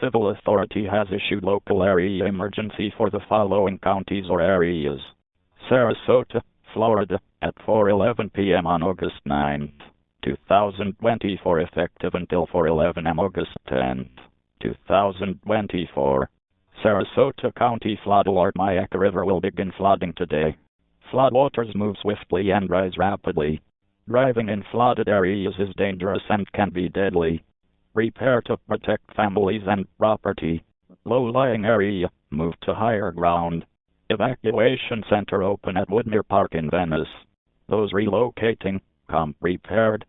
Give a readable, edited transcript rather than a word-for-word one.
civil authority has issued local area emergency for the following counties or areas. Sarasota, Florida, at 4:11 p.m. on August 9th, 2024, effective until 4:11 am August 10th, 2024. Sarasota County flood alert. Myakka River will begin flooding today. Floodwaters move swiftly and rise rapidly. Driving in flooded areas is dangerous and can be deadly. Prepare to protect families and property. Low-lying area, move to higher ground. Evacuation center open at Woodmere Park in Venice. Those relocating, come prepared.